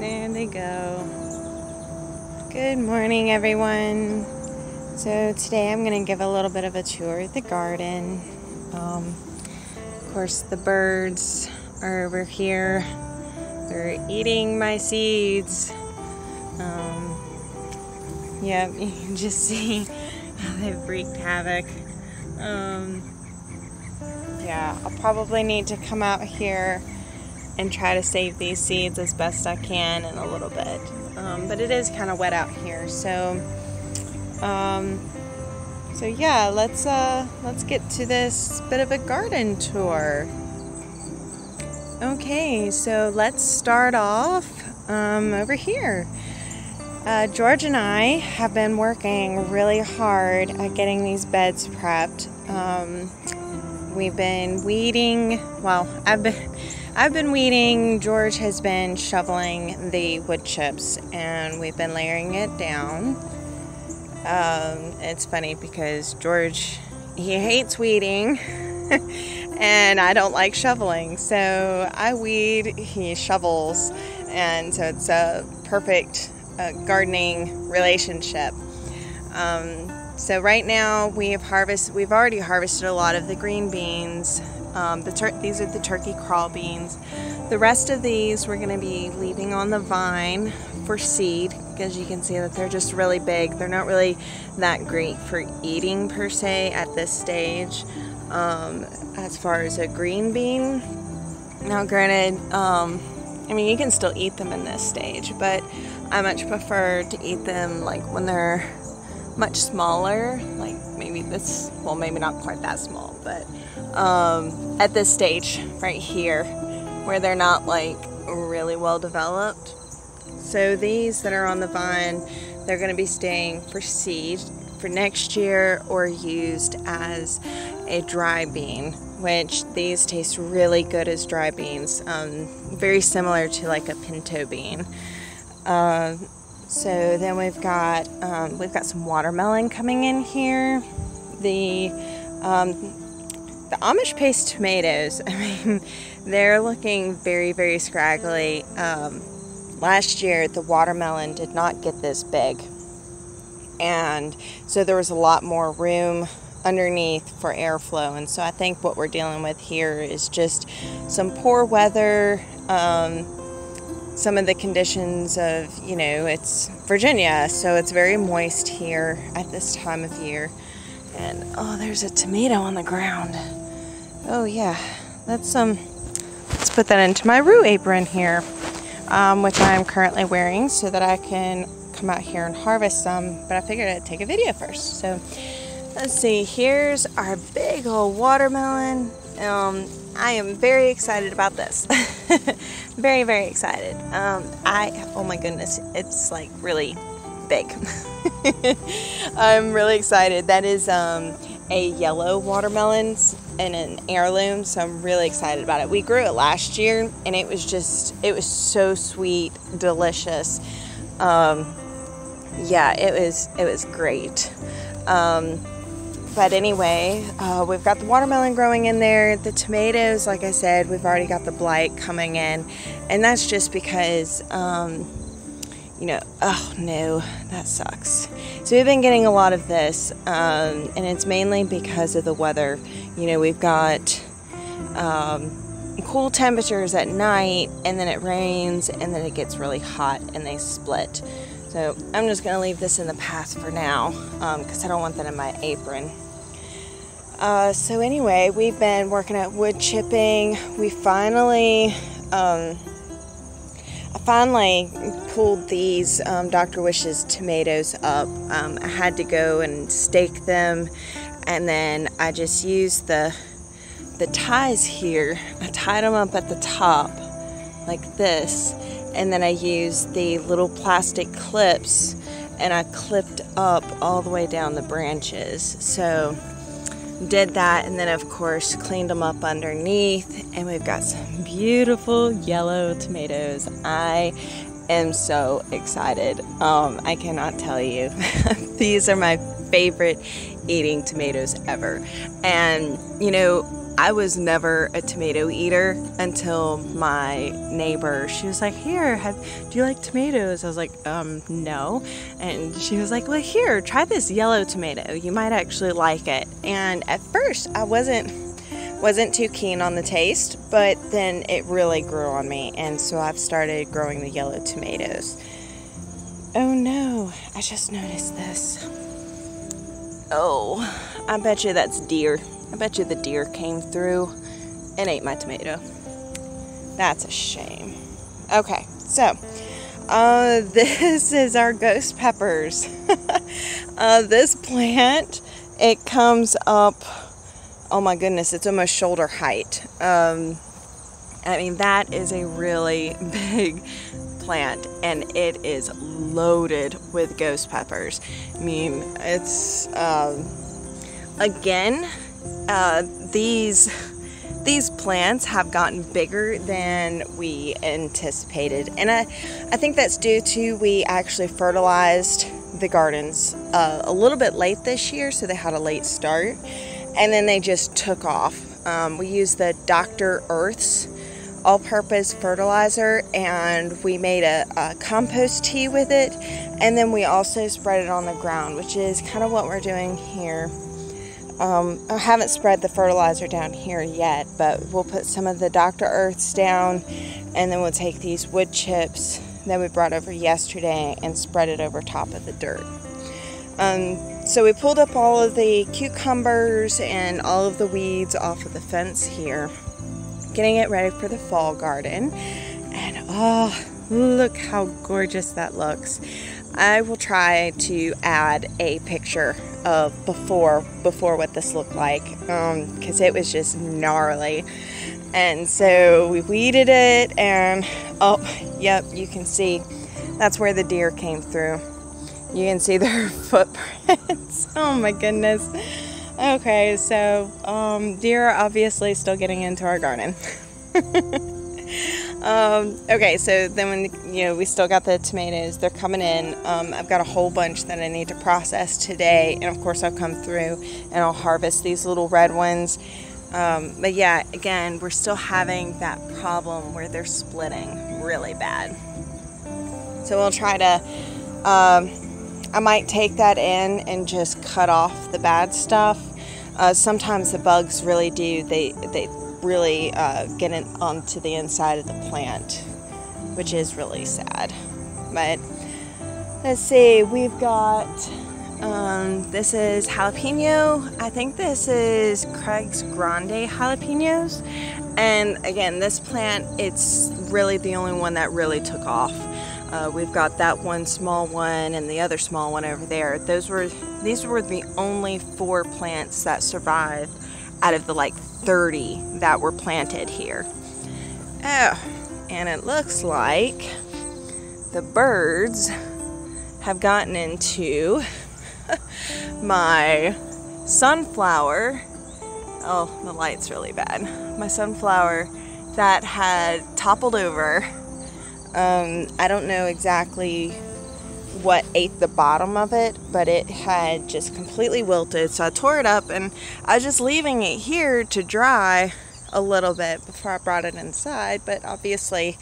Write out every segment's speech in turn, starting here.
There they go. Good morning, everyone. So today I'm going to give a little bit of a tour of the garden. Of course, the birds are over here. They're eating my seeds. Yep, you can just see how they've wreaked havoc. Yeah, I'll probably need to come out here and try to save these seeds as best I can in a little bit. But it is kind of wet out here, so yeah, let's get to this bit of a garden tour. Okay, so let's start off over here. George and I have been working really hard at getting these beds prepped. We've been weeding. Well, I've been weeding. George has been shoveling the wood chips, and we've been layering it down. It's funny because George, he hates weeding, and I don't like shoveling. So I weed, he shovels, and so it's a perfect gardening relationship. So right now we've already harvested a lot of the green beans. These are the turkey crawl beans. The rest of these we're going to be leaving on the vine for seed, because you can see that they're just really big. They're not really that great for eating per se at this stage, as far as a green bean. Now granted, I mean, you can still eat them in this stage, but I much prefer to eat them like when they're much smaller, like maybe this, well, maybe not quite that small, but at this stage right here where they're not like really well developed. So these that are on the vine, they're going to be staying for seed for next year or used as a dry bean, which these taste really good as dry beans, very similar to like a pinto bean. So then we've got some watermelon coming in here. The Amish paste tomatoes, I mean, they're looking very, very scraggly. Last year the watermelon did not get this big, and so there was a lot more room underneath for airflow, and so I think what we're dealing with here is just some poor weather. Some of the conditions of, you know, it's Virginia, so it's very moist here at this time of year. And oh, there's a tomato on the ground. Oh yeah, let's put that into my roux apron here, which I am currently wearing so that I can come out here and harvest some. But I figured I'd take a video first. So let's see. Here's our big old watermelon. I am very excited about this. Very, very excited. Oh my goodness, it's like really big. I'm really excited. That is a yellow watermelon and an heirloom, so I'm really excited about it. We grew it last year, and it was so sweet, delicious. Yeah, it was great. But anyway, we've got the watermelon growing in there. The tomatoes, like I said, we've already got the blight coming in. And that's just because, you know, oh no, that sucks. So we've been getting a lot of this, and it's mainly because of the weather. You know, we've got cool temperatures at night, and then it rains, and then it gets really hot, and they split. So I'm just going to leave this in the path for now, because I don't want that in my apron. So anyway, we've been working at wood chipping. We finally, I finally pulled these Dr. Wish's tomatoes up. I had to go and stake them, and then I just used the ties here. I tied them up at the top like this, and then I used the little plastic clips, and I clipped up all the way down the branches. So did that, and then of course cleaned them up underneath, and we've got some beautiful yellow tomatoes. I am so excited. I cannot tell you. These are my favorite eating tomatoes ever. And you know, I was never a tomato eater until my neighbor, she was like, here, do you like tomatoes? I was like, no. And she was like, well, here, try this yellow tomato. You might actually like it. And at first I wasn't too keen on the taste, but then it really grew on me. And so I've started growing the yellow tomatoes. Oh no, I just noticed this. Oh, I bet you that's deer. I bet you the deer came through and ate my tomato. That's a shame. Okay, so this is our ghost peppers. This plant, it comes up, oh my goodness, it's almost shoulder height. I mean, that is a really big plant, and it is loaded with ghost peppers. I mean, it's, again, these plants have gotten bigger than we anticipated, and I think that's due to we actually fertilized the gardens a little bit late this year, so they had a late start, and then they just took off. We used the Dr. Earth's all-purpose fertilizer, and we made a compost tea with it, and then we also spread it on the ground, which is kind of what we're doing here. I haven't spread the fertilizer down here yet, but we'll put some of the Dr. Earths down, and then we'll take these wood chips that we brought over yesterday and spread it over top of the dirt. So we pulled up all of the cucumbers and all of the weeds off of the fence here, getting it ready for the fall garden. And oh, look how gorgeous that looks. I will try to add a picture of before what this looked like, because it was just gnarly. And so we weeded it, and oh, yep, you can see that's where the deer came through. You can see their footprints. Oh my goodness. Okay, so deer are obviously still getting into our garden. Okay, so then when we still got the tomatoes, they're coming in. I've got a whole bunch that I need to process today, and of course I'll come through and I'll harvest these little red ones. But yeah, again, we're still having that problem where they're splitting really bad. So we'll try to, I might take that in and just cut off the bad stuff. Sometimes the bugs really do, they really get it onto the inside of the plant, which is really sad. But let's see, we've got this is jalapeno. I think this is Craig's Grande jalapenos, and again, this plant, it's really the only one that really took off. We've got that one small one and the other small one over there. These were the only 4 plants that survived out of the like 30 that were planted here. Oh, and it looks like the birds have gotten into my sunflower. Oh, the light's really bad. My sunflower that had toppled over. I don't know exactly what ate the bottom of it, but it had just completely wilted. So I tore it up, and I was just leaving it here to dry a little bit before I brought it inside. But obviously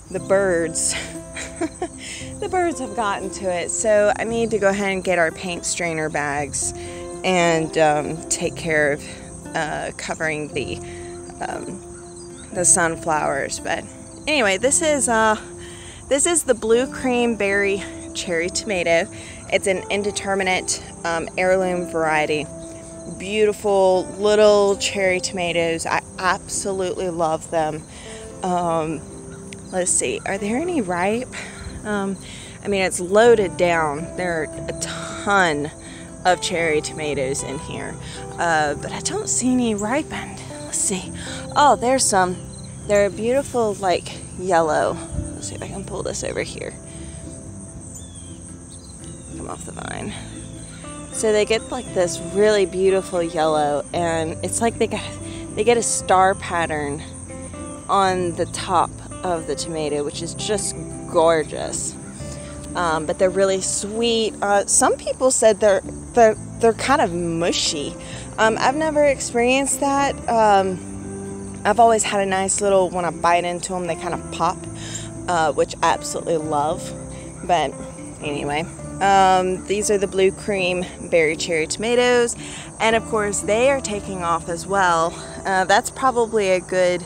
the birds the birds have gotten to it, so I need to go ahead and get our paint strainer bags and take care of covering the sunflowers. But anyway, this is the blue cream berry cherry tomato. It's an indeterminate heirloom variety. Beautiful little cherry tomatoes. I absolutely love them. Let's see, are there any ripe? I mean, it's loaded down. There are a ton of cherry tomatoes in here, but I don't see any ripened. Let's see. Oh, there's some. They're beautiful, like yellow. Let's see if I can pull this over here. Come off the vine. So they get like this really beautiful yellow, and it's like they get a star pattern on the top of the tomato, which is just gorgeous. but they're really sweet. Some people said they're kind of mushy. I've never experienced that. I've always had a nice little, when I bite into them, they kind of pop, which I absolutely love. But anyway, these are the blue cream berry cherry tomatoes, and of course they are taking off as well. That's probably a good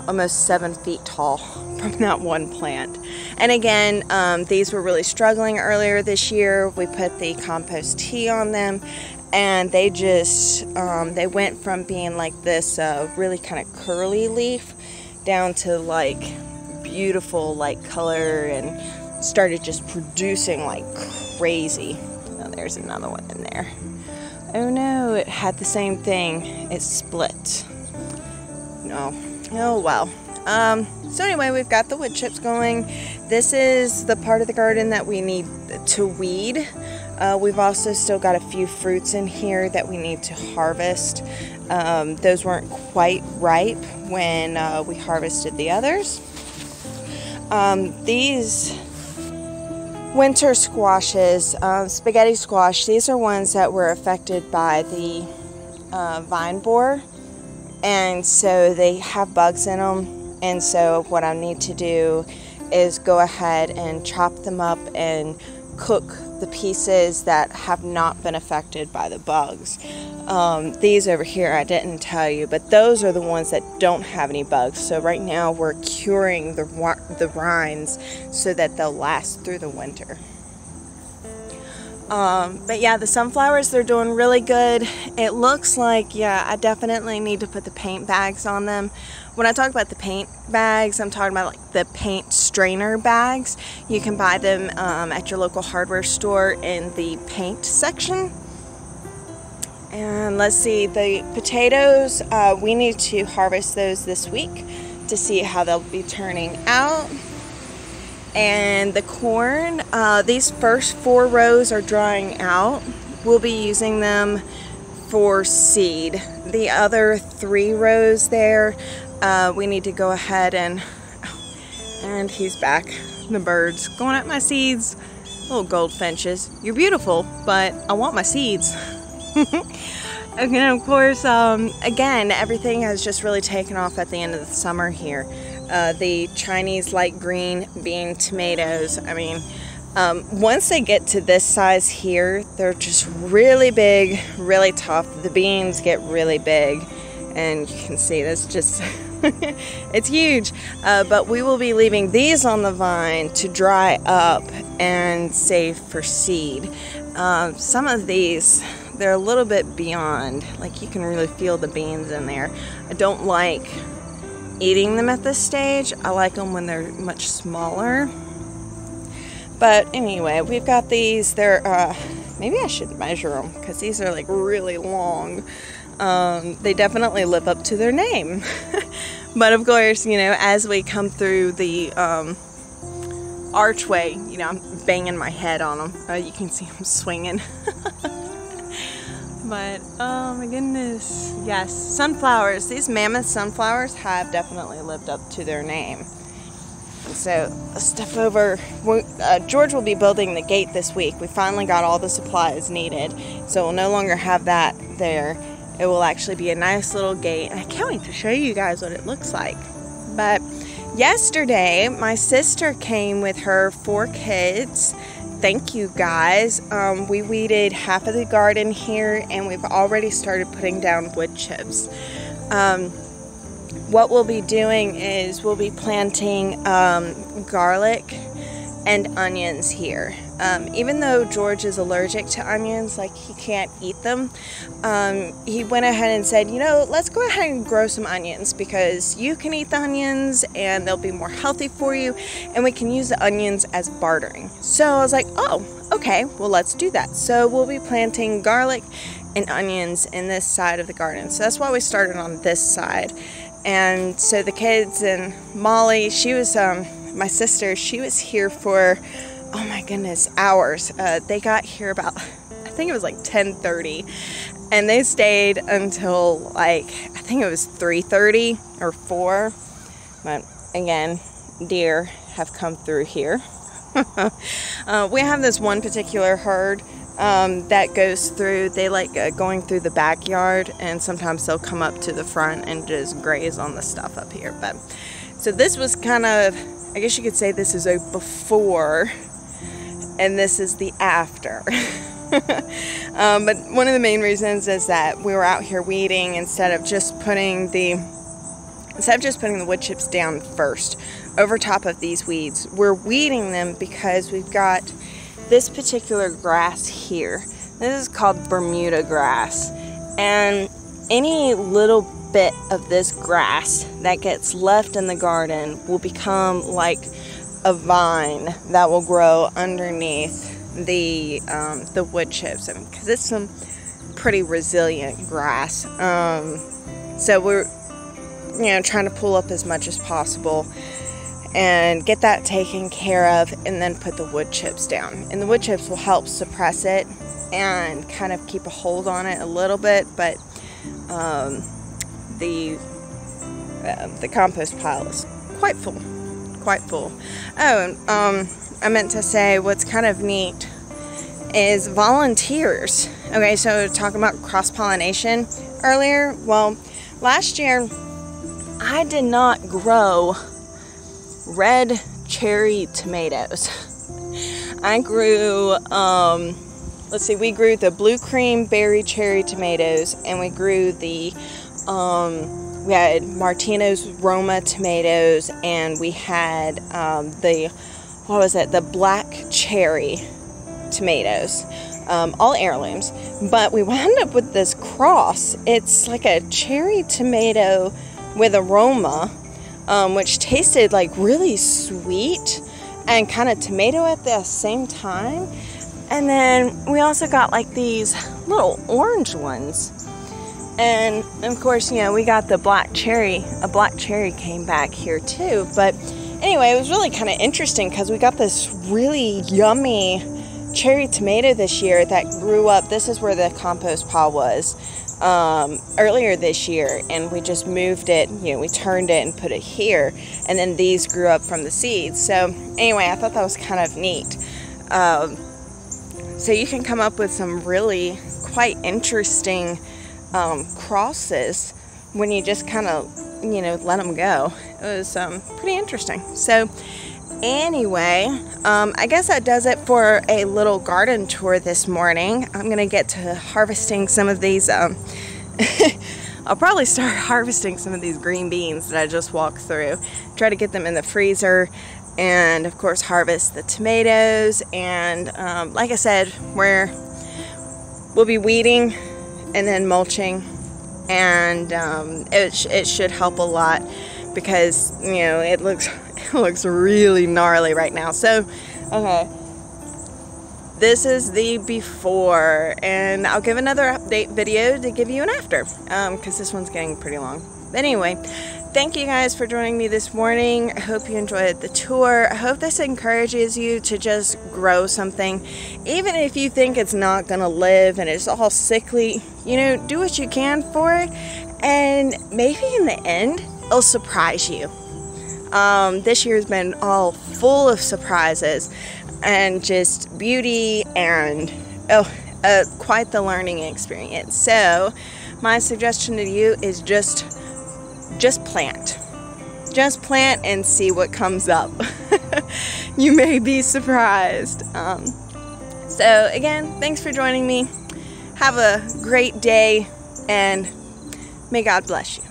almost 7 feet tall from that one plant. And again, these were really struggling earlier this year. We put the compost tea on them, and they just they went from being like this really kind of curly leaf down to like beautiful like color, and started just producing like crazy. Oh, there's another one in there. Oh no, it had the same thing. It split. No. Oh well. So anyway, we've got the wood chips going. This is the part of the garden that we need to weed. We've also still got a few fruits in here that we need to harvest. Those weren't quite ripe when we harvested the others. These winter squashes, spaghetti squash, these are ones that were affected by the vine borer, and so they have bugs in them. And so what I need to do is go ahead and chop them up and cook the pieces that have not been affected by the bugs. These over here I didn't tell you, but those are the ones that don't have any bugs. So right now we're curing the rinds so that they'll last through the winter. But yeah, the sunflowers, they're doing really good. It looks like, yeah, I definitely need to put the paint bags on them. When I talk about the paint bags, I'm talking about like the paint strainer bags. You can buy them at your local hardware store in the paint section. And let's see, the potatoes, we need to harvest those this week to see how they'll be turning out. And the corn, these first 4 rows are drying out. We'll be using them for seed. The other 3 rows there, we need to go ahead and he's back. The birds going at my seeds. Little goldfinches. You're beautiful, but I want my seeds. And of course, again, everything has just really taken off at the end of the summer here. The Chinese light green bean tomatoes, I mean, once they get to this size here, they're just really big, really tough. The beans get really big, and you can see this just, it's huge. But we will be leaving these on the vine to dry up and save for seed. Some of these, they're a little bit beyond, like you can really feel the beans in there. I don't like eating them at this stage. I like them when they're much smaller. But anyway, we've got these. They're maybe I should measure them because these are like really long. They definitely live up to their name. But of course, you know, as we come through the archway, you know, I'm banging my head on them. You can see them swinging. But, oh my goodness, yes, sunflowers. These Mammoth sunflowers have definitely lived up to their name. And so, let's step over. George will be building the gate this week. We finally got all the supplies needed, so we'll no longer have that there. It will actually be a nice little gate, and I can't wait to show you guys what it looks like. But yesterday, my sister came with her 4 kids. Thank you guys. We weeded half of the garden here, and we've already started putting down wood chips. What we'll be doing is we'll be planting garlic and onions here. Even though George is allergic to onions, like he can't eat them, he went ahead and said, you know, let's go ahead and grow some onions because you can eat the onions and they'll be more healthy for you, and we can use the onions as bartering. So I was like, oh, okay, well, let's do that. So we'll be planting garlic and onions in this side of the garden. So that's why we started on this side. And so the kids and Molly, she was, my sister, she was here for, oh my goodness, hours. They got here about, I think it was like 10:30, and they stayed until like, I think it was 3:30 or 4. But again, deer have come through here. We have this one particular herd that goes through, they like going through the backyard, and sometimes they'll come up to the front and just graze on the stuff up here. But so this was kind of, I guess you could say this is a before and this is the after. But one of the main reasons is that we were out here weeding instead of just putting the wood chips down first over top of these weeds. We're weeding them because we've got this particular grass here. This is called Bermuda grass, and any little bit of this grass that gets left in the garden will become like a vine that will grow underneath the wood chips. I mean, because it's some pretty resilient grass. So we're trying to pull up as much as possible and get that taken care of, and then put the wood chips down. And the wood chips will help suppress it and kind of keep a hold on it a little bit, but the compost pile is quite full. Oh, and I meant to say what's kind of neat is volunteers. Okay, so talking about cross-pollination earlier, well, last year I did not grow red cherry tomatoes. I grew, we grew the blue cream berry cherry tomatoes, and we grew the, we had Martino's Roma tomatoes, and we had the black cherry tomatoes, all heirlooms. But we wound up with this cross. It's like a cherry tomato with aroma, which tasted like really sweet and kind of tomato at the same time. And then we also got like these little orange ones. And of course, we got the black cherry. A black cherry came back here too. But anyway, it was really kind of interesting because we got this really yummy cherry tomato this year that grew up. This is where the compost pile was earlier this year, and we just moved it, we turned it and put it here, and then these grew up from the seeds. So anyway, I thought that was kind of neat. So you can come up with some really quite interesting crosses when you just kind of let them go. It was pretty interesting. So anyway, I guess that does it for a little garden tour this morning. I'm gonna get to harvesting some of these I'll probably start harvesting some of these green beans that I just walked through, try to get them in the freezer, and of course harvest the tomatoes. And like I said, we'll be weeding and then mulching, and it should help a lot because it looks really gnarly right now. So okay, this is the before, and I'll give another update video to give you an after, because this one's getting pretty long. But anyway, thank you guys for joining me this morning. I hope you enjoyed the tour. I hope this encourages you to just grow something, even if you think it's not gonna live and it's all sickly. Do what you can for it, and maybe in the end it'll surprise you. This year's been all full of surprises and just beauty, and quite the learning experience. So my suggestion to you is just plant. Just plant and see what comes up. You may be surprised. So again, thanks for joining me. Have a great day, and may God bless you.